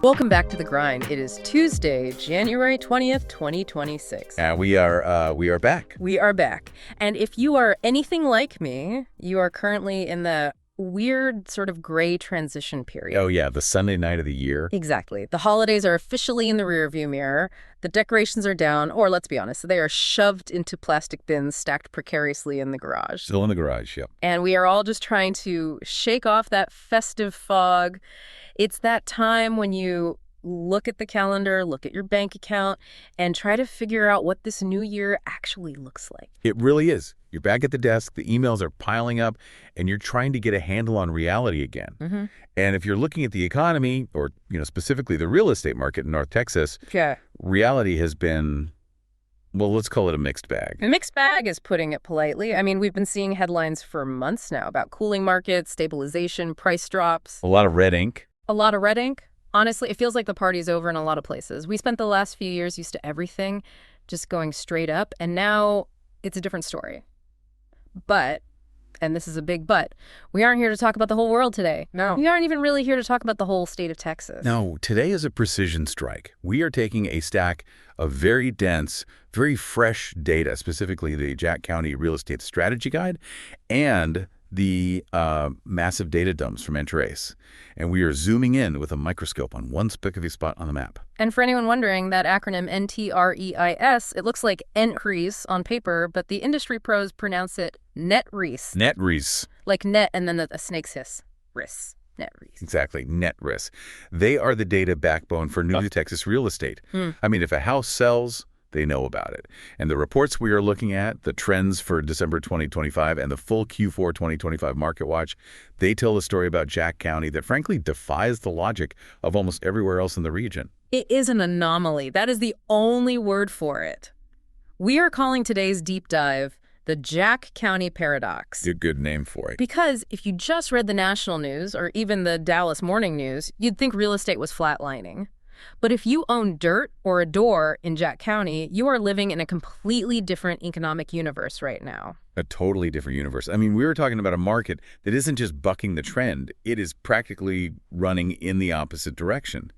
Welcome back to The Grind. It is Tuesday, January 20th, 2026. We are back. We are back. And if you are anything like me, you are currently in the weird sort of gray transition period. Oh, yeah, the Sunday night of the year. Exactly. The holidays are officially in the rearview mirror. The decorations are down, or let's be honest, they are shoved into plastic bins stacked precariously in the garage. Still in the garage, yep. And we are all just trying to shake off that festive fog. It's that time when you look at the calendar, look at your bank account, and try to figure out what this new year actually looks like. It really is. You're back at the desk, the emails are piling up, and you're trying to get a handle on reality again. Mm-hmm. And if you're looking at the economy, or specifically the real estate market in North Texas, reality has been, well, let's call it a mixed bag. A mixed bag is putting it politely. I mean, we've been seeing headlines for months now about cooling markets, stabilization, price drops. A lot of red ink. A lot of red ink. Honestly, it feels like the party's over in a lot of places. We spent the last few years used to everything just going straight up, and now it's a different story. But, and this is a big but, we aren't here to talk about the whole world today. No. We aren't even really here to talk about the whole state of Texas. No, today is a precision strike. We are taking a stack of very dense, very fresh data, specifically the Jack County Real Estate Strategy Guide and the massive data dumps from Enterace. And we are zooming in with a microscope on one specific spot on the map. And for anyone wondering, that acronym NTREIS, it looks like NTREIS on paper, but the industry pros pronounce it NetREIS. NetREIS. Like net and then a snake's hiss. RIS. NetREIS. Exactly, NetREIS. They are the data backbone for new to Texas real estate. I mean, if a house sells, they know about it. And the reports we are looking at, the trends for December 2025 and the full Q4 2025 market watch, they tell a story about Jack County that frankly defies the logic of almost everywhere else in the region. It is an anomaly. That is the only word for it. We are calling today's deep dive the Jack County Paradox. A good name for it. Because if you just read the national news or even the Dallas Morning News, you'd think real estate was flatlining. But if you own dirt or a door in Jack County, you are living in a completely different economic universe right now. A totally different universe. I mean, we were talking about a market that isn't just bucking the trend. It is practically running in the opposite direction.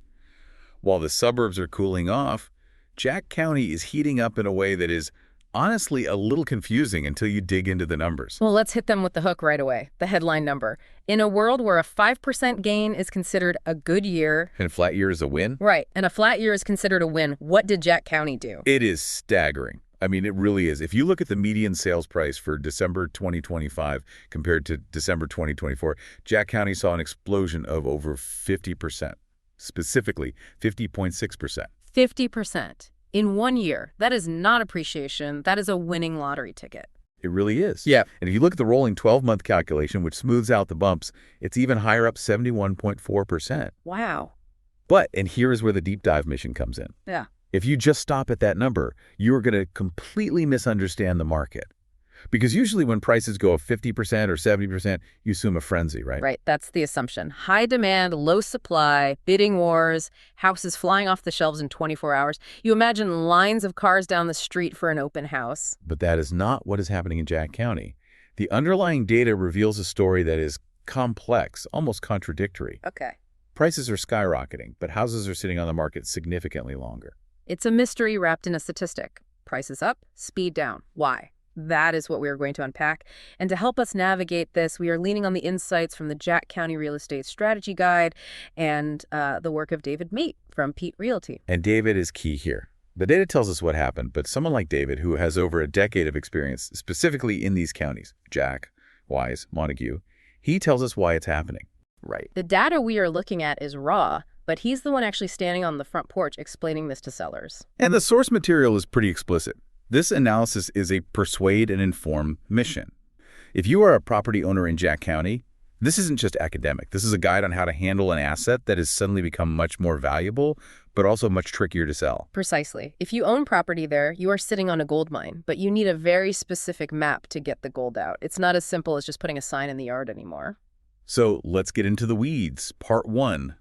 While the suburbs are cooling off, Jack County is heating up in a way that is honestly a little confusing until you dig into the numbers. Well, let's hit them with the hook right away. The headline number. In a world where a 5% gain is considered a good year. And a flat year is a win? Right. And a flat year is considered a win. What did Jack County do? It is staggering. I mean, it really is. If you look at the median sales price for December 2025 compared to December 2024, Jack County saw an explosion of over 50%. Specifically, 50.6%. 50%. In 1 year. That is not appreciation. That is a winning lottery ticket. It really is. Yeah. And if you look at the rolling 12-month calculation, which smooths out the bumps, it's even higher, up 71.4%. Wow. But, and here is where the deep dive mission comes in. Yeah. If you just stop at that number, you are going to completely misunderstand the market. Because usually when prices go up 50% or 70%, you assume a frenzy, right? Right. That's the assumption. High demand, low supply, bidding wars, houses flying off the shelves in 24 hours. You imagine lines of cars down the street for an open house. But that is not what is happening in Jack County. The underlying data reveals a story that is complex, almost contradictory. Okay. Prices are skyrocketing, but houses are sitting on the market significantly longer. It's a mystery wrapped in a statistic. Prices up, speed down. Why? That is what we are going to unpack. And to help us navigate this, we are leaning on the insights from the Jack County Real Estate Strategy Guide and the work of David Mate from Peet Realty. And David is key here. The data tells us what happened, but someone like David, who has over a decade of experience specifically in these counties, Jack, Wise, Montague, he tells us why it's happening. Right. The data we are looking at is raw, but he's the one actually standing on the front porch explaining this to sellers. And the source material is pretty explicit. This analysis is a persuade and inform mission. If you are a property owner in Jack County, this isn't just academic. This is a guide on how to handle an asset that has suddenly become much more valuable, but also much trickier to sell. Precisely. If you own property there, you are sitting on a gold mine, but you need a very specific map to get the gold out. It's not as simple as just putting a sign in the yard anymore. So let's get into the weeds. Part 1,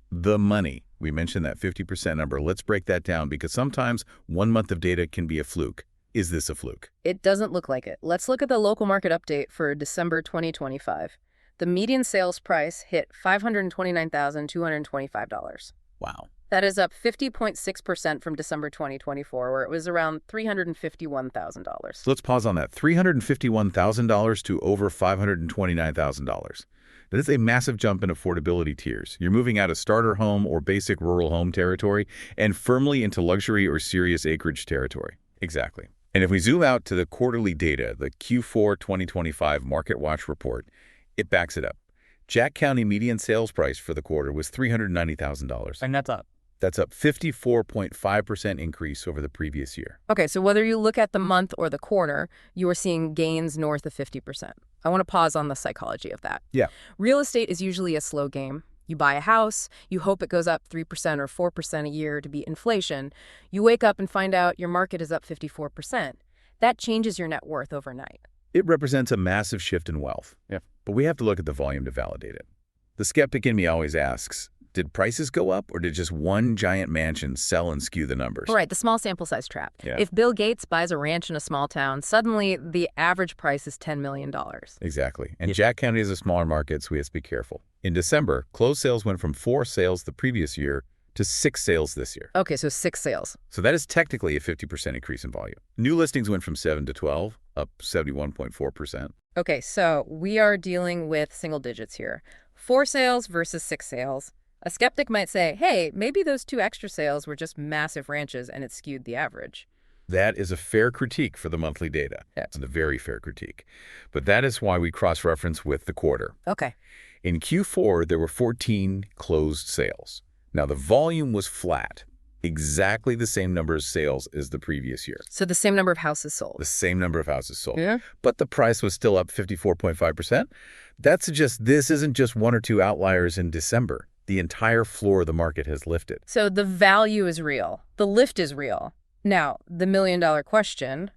the money. We mentioned that 50% number. Let's break that down because sometimes 1 month of data can be a fluke. Is this a fluke? It doesn't look like it. Let's look at the local market update for December 2025. The median sales price hit $529,225. Wow. That is up 50.6% from December 2024, where it was around $351,000. So let's pause on that. $351,000 to over $529,000. That is a massive jump in affordability tiers. You're moving out of starter home or basic rural home territory and firmly into luxury or serious acreage territory. Exactly. And if we zoom out to the quarterly data, the Q4 2025 Market Watch report, it backs it up. Jack County median sales price for the quarter was $390,000. And that's up. That's up 54.5% increase over the previous year. Okay, so whether you look at the month or the quarter, you are seeing gains north of 50%. I want to pause on the psychology of that. Yeah. Real estate is usually a slow game. You buy a house, you hope it goes up 3% or 4% a year to beat inflation. You wake up and find out your market is up 54%. That changes your net worth overnight. It represents a massive shift in wealth. Yeah. But we have to look at the volume to validate it. The skeptic in me always asks, did prices go up or did just one giant mansion sell and skew the numbers? Right, the small sample size trap. Yeah. If Bill Gates buys a ranch in a small town, suddenly the average price is $10 million. Exactly. And Jack County is a smaller market, so we have to be careful. In December, closed sales went from 4 sales the previous year to 6 sales this year. Okay, so 6 sales. So that is technically a 50% increase in volume. New listings went from 7 to 12, up 71.4%. Okay, so we are dealing with single digits here. 4 sales versus 6 sales. A skeptic might say, hey, maybe those 2 extra sales were just massive ranches and it skewed the average. That is a fair critique for the monthly data. Yes. It's a very fair critique. But that is why we cross-reference with the quarter. Okay. In Q4, there were 14 closed sales. Now, the volume was flat, exactly the same number of sales as the previous year. So the same number of houses sold. The same number of houses sold. Yeah. But the price was still up 54.5%. That suggests this isn't just 1 or 2 outliers in December. The entire floor of the market has lifted. So the value is real. The lift is real. Now, the million-dollar question,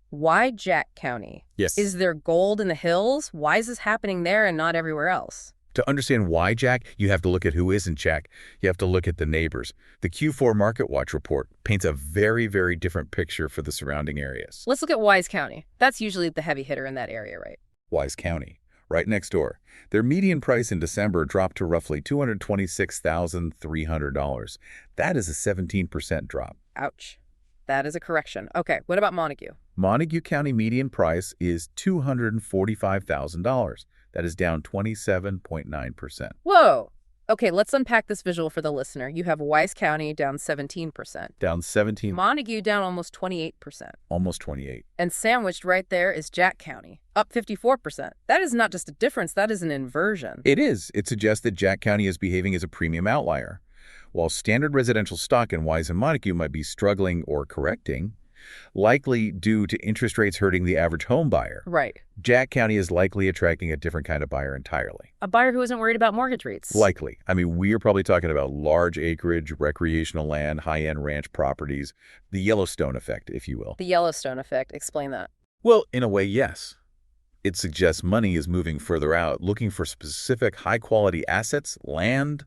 why Jack County? Yes. Is there gold in the hills? Why is this happening there and not everywhere else? To understand why Jack, you have to look at who isn't Jack. You have to look at the neighbors. The Q4 Market Watch report paints a very, very different picture for the surrounding areas. Let's look at Wise County. That's usually the heavy hitter in that area, right? Wise County, right next door. Their median price in December dropped to roughly $226,300. That is a 17% drop. Ouch. That is a correction. Okay, what about Montague? Montague County median price is $245,000. That is down 27.9%. Whoa. Okay, let's unpack this visual for the listener. You have Wise County down 17%. Down 17, Montague down almost 28%. almost 28. And sandwiched right there is Jack County, up 54%. That is not just a difference, that is an inversion. It is. It suggests that Jack County is behaving as a premium outlier. While standard residential stock in Wise and Montague might be struggling or correcting, likely due to interest rates hurting the average home buyer, Right. Jack County is likely attracting a different kind of buyer entirely. A buyer who isn't worried about mortgage rates. Likely. I mean, we are probably talking about large acreage, recreational land, high-end ranch properties, the Yellowstone effect, if you will. The Yellowstone effect. Explain that. Well, in a way, yes. It suggests money is moving further out, looking for specific high-quality assets, land,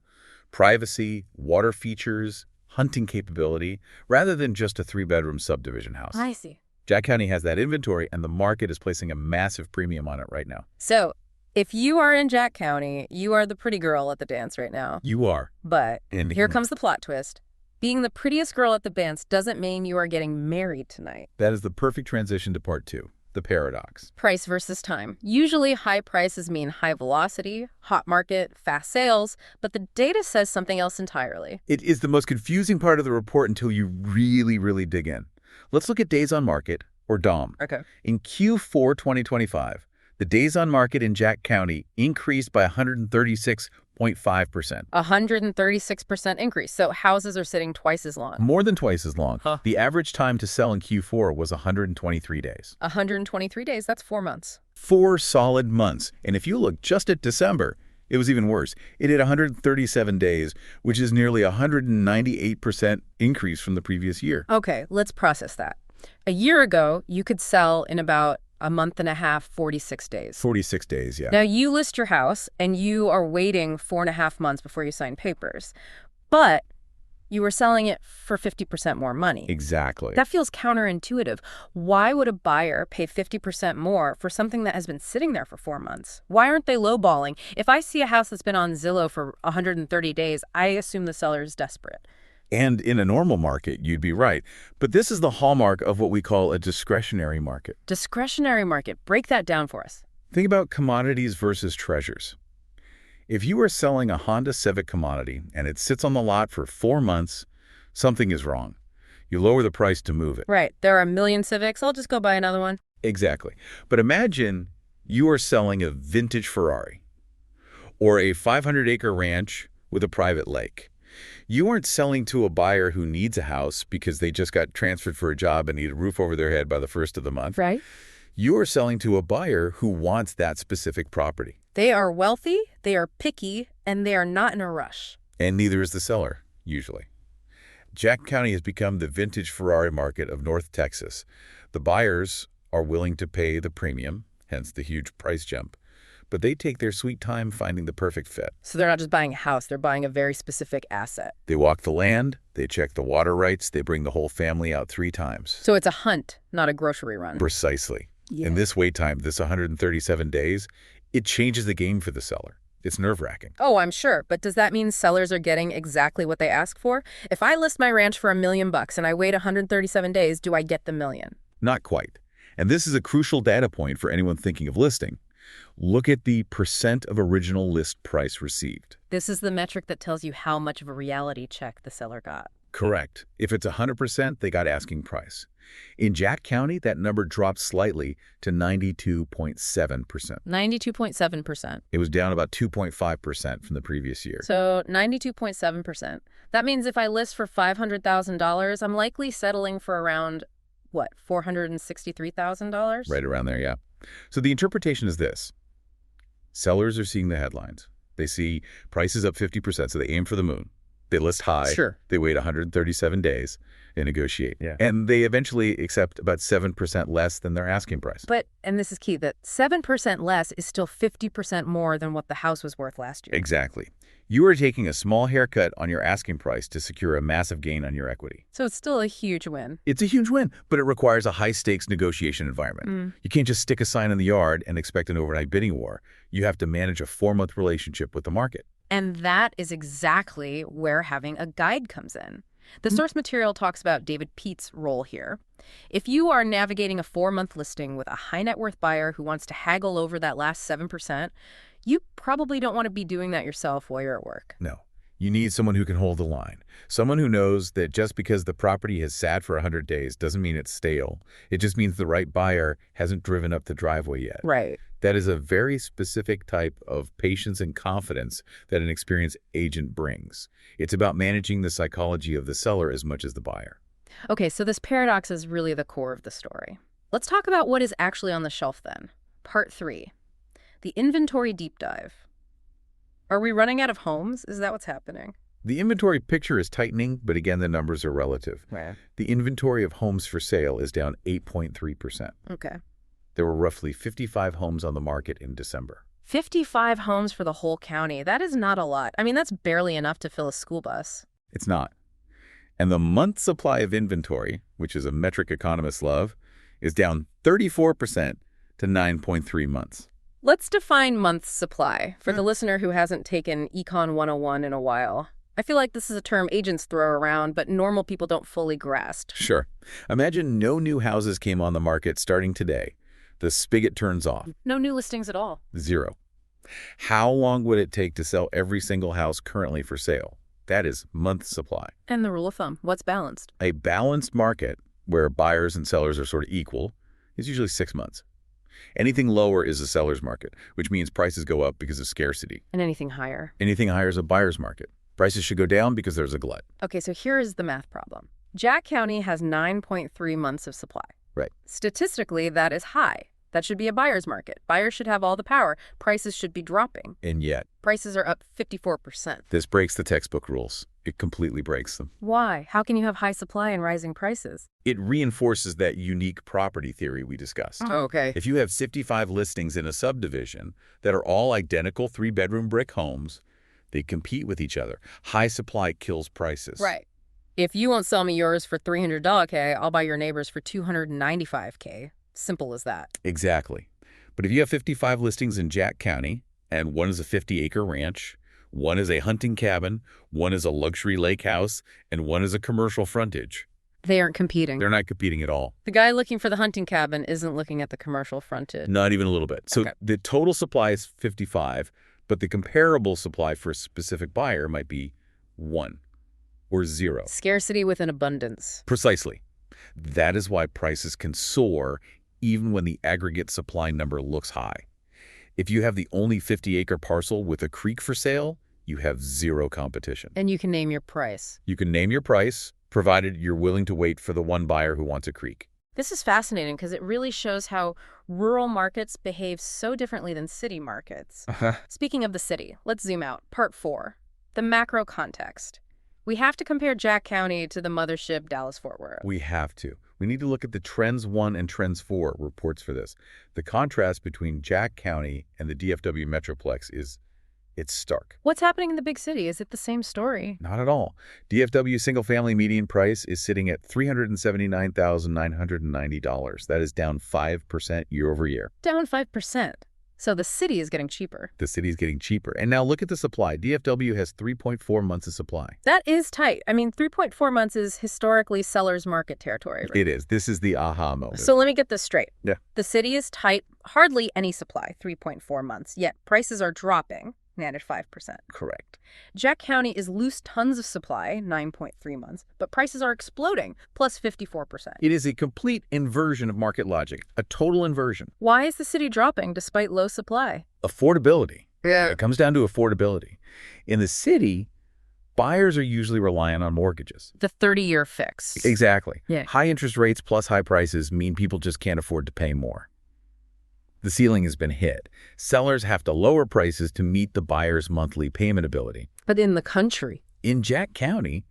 privacy, water features, hunting capability, rather than just a 3-bedroom subdivision house. I see. Jack County has that inventory, and the market is placing a massive premium on it right now. So, if you are in Jack County, you are the pretty girl at the dance right now. You are. But And here comes the plot twist. Being the prettiest girl at the dance doesn't mean you are getting married tonight. That is the perfect transition to part 2, the paradox. Price versus time. Usually high prices mean high velocity, hot market, fast sales, but the data says something else entirely. It is the most confusing part of the report until you really, really dig in. Let's look at days on market, or DOM. Okay. In Q4 2025, the days on market in Jack County increased by 136.5%. 136% increase. So houses are sitting twice as long. More than twice as long. Huh. The average time to sell in Q4 was 123 days. 123 days, that's 4 months. 4 solid months. And if you look just at December, it was even worse. It hit 137 days, which is nearly a 198% increase from the previous year. Okay, let's process that. A year ago, you could sell in about a month and a half, 46 days. 46 days, yeah. Now, you list your house, and you are waiting 4.5 months before you sign papers. But You were selling it for 50% more money. Exactly. That feels counterintuitive. Why would a buyer pay 50% more for something that has been sitting there for 4 months? Why aren't they lowballing? If I see a house that's been on Zillow for 130 days, I assume the seller is desperate. And in a normal market, you'd be right. But this is the hallmark of what we call a discretionary market. Discretionary market. Break that down for us. Think about commodities versus treasures. If you are selling a Honda Civic commodity and it sits on the lot for 4 months, something is wrong. You lower the price to move it. Right. There are a million Civics. I'll just go buy another one. Exactly. But imagine you are selling a vintage Ferrari or a 500-acre ranch with a private lake. You aren't selling to a buyer who needs a house because they just got transferred for a job and need a roof over their head by the first of the month. Right. You are selling to a buyer who wants that specific property. They are wealthy, they are picky, and they are not in a rush. And neither is the seller, usually. Jack County has become the vintage Ferrari market of North Texas. The buyers are willing to pay the premium, hence the huge price jump, but they take their sweet time finding the perfect fit. So they're not just buying a house, they're buying a very specific asset. They walk the land, they check the water rights, they bring the whole family out 3 times. So it's a hunt, not a grocery run. Precisely. Yeah. And this wait time, this 137 days, it changes the game for the seller. It's nerve-wracking. Oh, I'm sure. But does that mean sellers are getting exactly what they ask for? If I list my ranch for $1 million and I wait 137 days, do I get the million? Not quite. And this is a crucial data point for anyone thinking of listing. Look at the % of original list price received. This is the metric that tells you how much of a reality check the seller got. Correct. If it's 100%, they got asking price. In Jack County, that number dropped slightly to 92.7%. 92.7%. It was down about 2.5% from the previous year. So 92.7%. That means if I list for $500,000, I'm likely settling for around, what, $463,000? Right around there, yeah. So the interpretation is this. Sellers are seeing the headlines. They see prices up 50%, so they aim for the moon. They list high. Sure. They wait 137 days and negotiate. Yeah. And they eventually accept about 7% less than their asking price. But, and this is key, that 7% less is still 50% more than what the house was worth last year. Exactly. You are taking a small haircut on your asking price to secure a massive gain on your equity. So it's still a huge win. It's a huge win, but it requires a high-stakes negotiation environment. You can't just stick a sign in the yard and expect an overnight bidding war. You have to manage a 4-month relationship with the market. And that is exactly where having a guide comes in. The source material talks about David Peet's role here. If you are navigating a 4-month listing with a high net worth buyer who wants to haggle over that last 7%, you probably don't want to be doing that yourself while you're at work. No. You need someone who can hold the line. Someone who knows that just because the property has sat for 100 days doesn't mean it's stale. It just means the right buyer hasn't driven up the driveway yet. Right. That is a very specific type of patience and confidence that an experienced agent brings. It's about managing the psychology of the seller as much as the buyer. Okay, so this paradox is really the core of the story. Let's talk about what is actually on the shelf then. Part 3, the inventory deep dive. Are we running out of homes? Is that what's happening? The inventory picture is tightening, but again, the numbers are relative. Right. The inventory of homes for sale is down 8.3%. Okay. There were roughly 55 homes on the market in December. 55 homes for the whole county. That is not a lot. I mean, that's barely enough to fill a school bus. It's not. And the month supply of inventory, which is a metric economists love, is down 34% to 9.3 months. Let's define month's supply for the listener who hasn't taken Econ 101 in a while. I feel like this is a term agents throw around, but normal people don't fully grasp. Sure. Imagine no new houses came on the market starting today. The spigot turns off. No new listings at all. 0. How long would it take to sell every single house currently for sale? That is month supply. And the rule of thumb, what's balanced? A balanced market where buyers and sellers are sort of equal is usually 6 months. Anything lower is a seller's market, which means prices go up because of scarcity. And anything higher. Anything higher is a buyer's market. Prices should go down because there's a glut. Okay, so here is the math problem. Jack County has 9.3 months of supply. Right. Statistically, that is high. That should be a buyer's market. Buyers should have all the power. Prices should be dropping. And yet, Prices are up 54%. this breaks the textbook rules. It completely breaks them. Why? How can you have high supply and rising prices? It reinforces that unique property theory we discussed. Okay. If you have 55 listings in a subdivision that are all identical 3-bedroom brick homes, they compete with each other. High supply kills prices. Right. If you won't sell me yours for $300K, I'll buy your neighbor's for $295K. Simple as that. Exactly. But if you have 55 listings in Jack County, and one is a 50-acre ranch, one is a hunting cabin, one is a luxury lake house, and one is a commercial frontage, They aren't competing. they're not competing at all. The guy looking for the hunting cabin isn't looking at the commercial frontage. Not even a little bit. So Okay. the total supply is 55, but the comparable supply for a specific buyer might be 1 or 0. Scarcity with an abundance. Precisely. That is why prices can soar even when the aggregate supply number looks high. If you have the only 50-acre parcel with a creek for sale, you have 0 competition. And you can name your price. You can name your price, provided you're willing to wait for the one buyer who wants a creek. This is fascinating because it really shows how rural markets behave so differently than city markets. Speaking of the city, let's zoom out. Part 4, the macro context. We have to compare Jack County to the mothership Dallas-Fort Worth. We have to. We need to look at the Trends 1 and Trends 4 reports for this. The contrast between Jack County and the DFW Metroplex it's stark. What's happening in the big city? Is it the same story? Not at all. DFW single-family median price is sitting at $379,990. That is down 5% year over year. Down 5%. So the city is getting cheaper. The city's getting cheaper. And now look at the supply. DFW has 3.4 months of supply. That is tight. I mean, 3.4 months is historically seller's market territory. Right? It is. This is the aha moment. So let me get this straight. Yeah. The city is tight, hardly any supply, 3.4 months, yet prices are dropping, net at 5%. Correct. Jack County is loose tons of supply, 9.3 months, but prices are exploding, plus 54%. It is a complete inversion of market logic, a total inversion. Why is the city dropping despite low supply? Affordability. Yeah. It comes down to affordability. In the city, buyers are usually reliant on mortgages. The 30-year fix. Exactly. Yeah. High interest rates plus high prices mean people just can't afford to pay more. The ceiling has been hit. Sellers have to lower prices to meet the buyer's monthly payment ability. But in the country. In Jack County,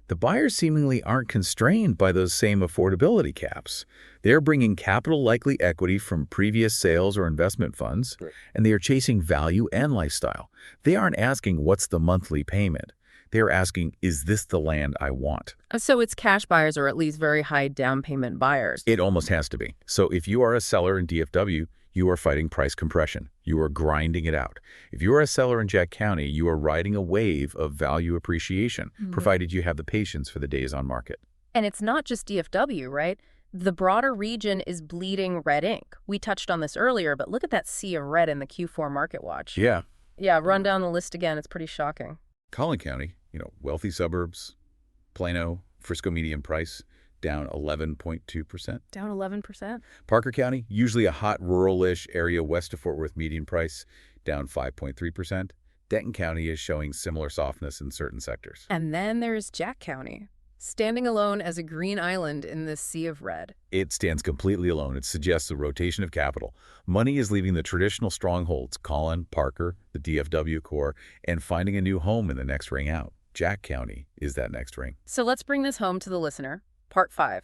the buyers seemingly aren't constrained by those same affordability caps. They're bringing capital, likely equity from previous sales or investment funds, and they are chasing value and lifestyle. They aren't asking, what's the monthly payment? They're asking, is this the land I want? So it's cash buyers or at least very high down payment buyers. It almost has to be. So if you are a seller in DFW, you are fighting price compression. You are grinding it out. If you are a seller in Jack County, you are riding a wave of value appreciation, provided you have the patience for the days on market. And it's not just DFW, right? The broader region is bleeding red ink. We touched on this earlier, but look at that sea of red in the Q4 Market Watch. Yeah. Yeah, run down the list again. It's pretty shocking. Collin County, wealthy suburbs, Plano, Frisco median price, down 11.2%. Down 11%? Parker County, usually a hot rural-ish area west of Fort Worth, median price, down 5.3%. Denton County is showing similar softness in certain sectors. And then there's Jack County, standing alone as a green island in this sea of red. It stands completely alone. It suggests a rotation of capital. Money is leaving the traditional strongholds, Collin, Parker, the DFW core, and finding a new home in the next ring out. Jack County is that next ring. So let's bring this home to the listener. Part 5,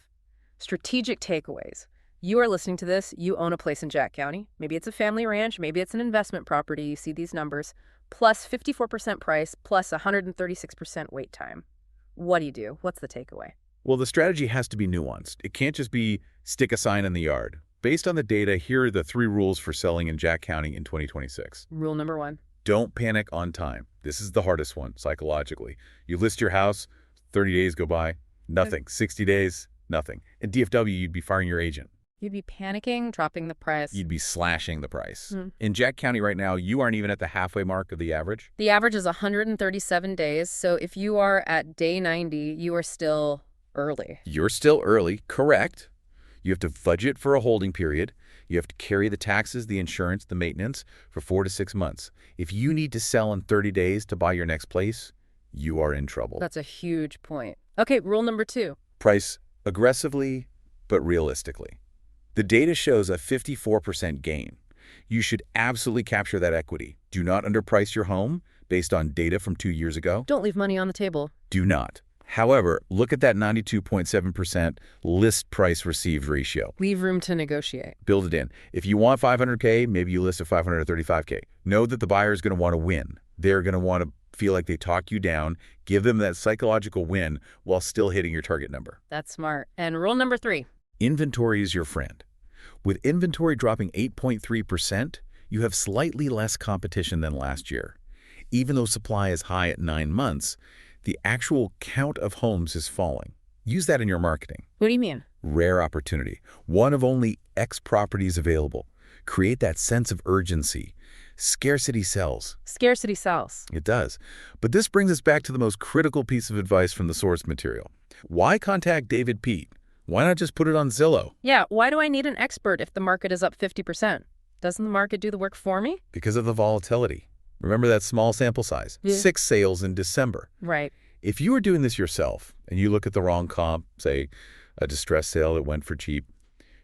strategic takeaways. You are listening to this, you own a place in Jack County. Maybe it's a family ranch, maybe it's an investment property. You see these numbers, plus 54% price, plus 136% wait time. What do? What's the takeaway? Well, the strategy has to be nuanced. It can't just be stick a sign in the yard. Based on the data, here are the 3 rules for selling in Jack County in 2026. Rule number 1. Don't panic on time. This is the hardest one, psychologically. You list your house, 30 days go by, nothing. 60 days, nothing. In DFW, you'd be firing your agent. You'd be panicking, dropping the price. You'd be slashing the price. In Jack County right now, you aren't even at the halfway mark of the average. The average is 137 days, so if you are at day 90, you are still early. You're still early, correct. You have to budget for a holding period. You have to carry the taxes, the insurance, the maintenance for 4 to 6 months. If you need to sell in 30 days to buy your next place, you are in trouble. That's a huge point. Okay, rule number 2. Price aggressively, but realistically. The data shows a 54% gain. You should absolutely capture that equity. Do not underprice your home based on data from 2 years ago. Don't leave money on the table. Do not. However, look at that 92.7% list price received ratio. Leave room to negotiate. Build it in. If you want $500K, maybe you list at $535K. Know that the buyer is going to want to win. They're going to want to feel like they talk you down, give them that psychological win while still hitting your target number. That's smart. And rule number 3. Inventory is your friend. With inventory dropping 8.3%, you have slightly less competition than last year. Even though supply is high at 9 months, the actual count of homes is falling. Use that in your marketing. What do you mean? Rare opportunity. One of only X properties available. Create that sense of urgency. Scarcity sells. Scarcity sells. It does. But this brings us back to the most critical piece of advice from the source material. Why contact David Peet? Why not just put it on Zillow? Yeah, why do I need an expert if the market is up 50%? Doesn't the market do the work for me? Because of the volatility. Remember that small sample size? Yeah. 6 sales in December. Right. If you were doing this yourself and you look at the wrong comp, say a distressed sale that went for cheap,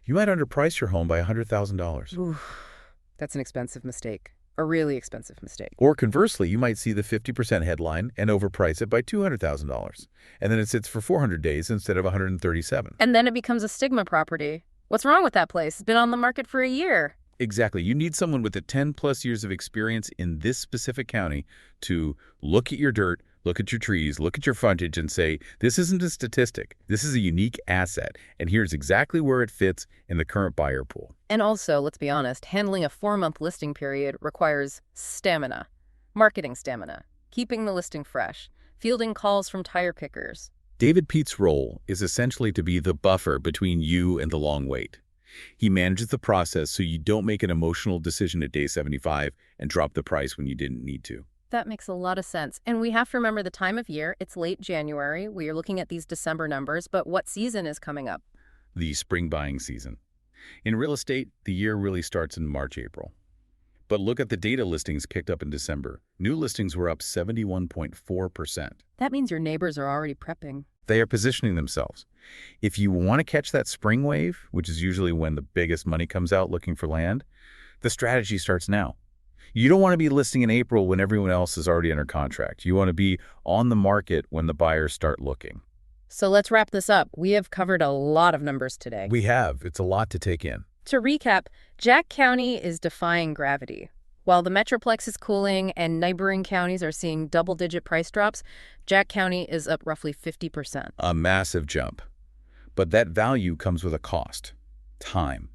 you might underprice your home by $100,000. Oof, that's an expensive mistake. A really expensive mistake. Or conversely, you might see the 50% headline and overprice it by $200,000. And then it sits for 400 days instead of 137. And then it becomes a stigma property. What's wrong with that place? It's been on the market for a year. Exactly. You need someone with 10+ years of experience in this specific county to look at your dirt, look at your trees, look at your frontage and say, this isn't a statistic. This is a unique asset, and here's exactly where it fits in the current buyer pool. And also, let's be honest, handling a 4-month listing period requires stamina, marketing stamina, keeping the listing fresh, fielding calls from tire kickers. David Peet's role is essentially to be the buffer between you and the long wait. He manages the process so you don't make an emotional decision at day 75 and drop the price when you didn't need to. That makes a lot of sense. And we have to remember the time of year. It's late January. We are looking at these December numbers, but what season is coming up? The spring buying season. In real estate, the year really starts in March, April. But look at the data listings picked up in December. New listings were up 71.4%. That means your neighbors are already prepping. They are positioning themselves. If you want to catch that spring wave, which is usually when the biggest money comes out looking for land, the strategy starts now. You don't want to be listing in April when everyone else is already under contract. You want to be on the market when the buyers start looking. So let's wrap this up. We have covered a lot of numbers today. We have. It's a lot to take in. To recap, Jack County is defying gravity. While the Metroplex is cooling and neighboring counties are seeing double-digit price drops, Jack County is up roughly 50%. A massive jump. But that value comes with a cost. Time.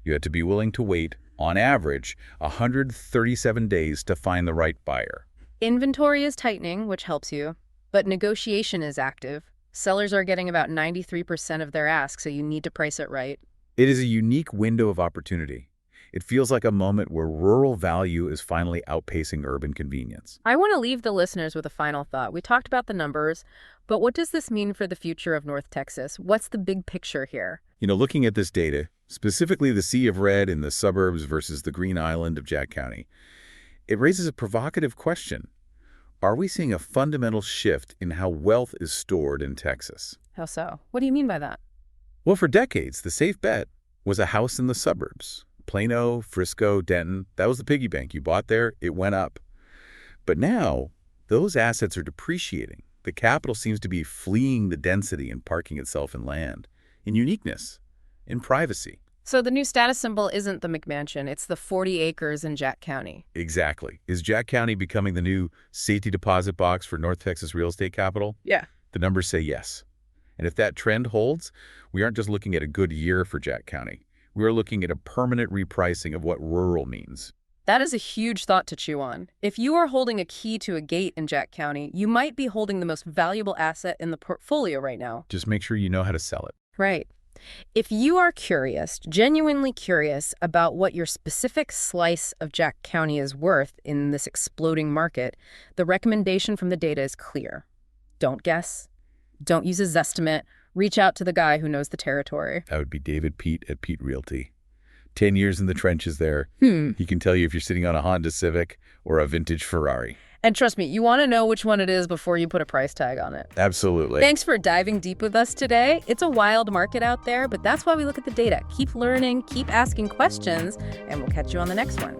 You have to be willing to wait, on average, 137 days to find the right buyer. Inventory is tightening, which helps you, but negotiation is active. Sellers are getting about 93% of their ask, so you need to price it right. It is a unique window of opportunity. It feels like a moment where rural value is finally outpacing urban convenience. I want to leave the listeners with a final thought. We talked about the numbers, but what does this mean for the future of North Texas? What's the big picture here? Looking at this data, specifically the sea of red in the suburbs versus the green island of Jack County, it raises a provocative question. Are we seeing a fundamental shift in how wealth is stored in Texas? How so? What do you mean by that? Well, for decades, the safe bet was a house in the suburbs. Plano, Frisco, Denton, that was the piggy bank. You bought there, it went up. But now, those assets are depreciating. The capital seems to be fleeing the density and parking itself in land, in uniqueness, in privacy. So the new status symbol isn't the McMansion, it's the 40 acres in Jack County. Exactly. Is Jack County becoming the new safety deposit box for North Texas real estate capital? Yeah. The numbers say yes. And if that trend holds, we aren't just looking at a good year for Jack County. We are looking at a permanent repricing of what rural means. That is a huge thought to chew on. If you are holding a key to a gate in Jack County, you might be holding the most valuable asset in the portfolio right now. Just make sure you know how to sell it. Right. If you are curious, genuinely curious about what your specific slice of Jack County is worth in this exploding market, the recommendation from the data is clear. Don't guess. Don't use a Zestimate. Reach out to the guy who knows the territory. That would be David Peet at Peet Realty. 10 years in the trenches there. He can tell you if you're sitting on a Honda Civic or a vintage Ferrari. And trust me, you want to know which one it is before you put a price tag on it. Absolutely. Thanks for diving deep with us today. It's a wild market out there, but that's why we look at the data. Keep learning, keep asking questions, and we'll catch you on the next one.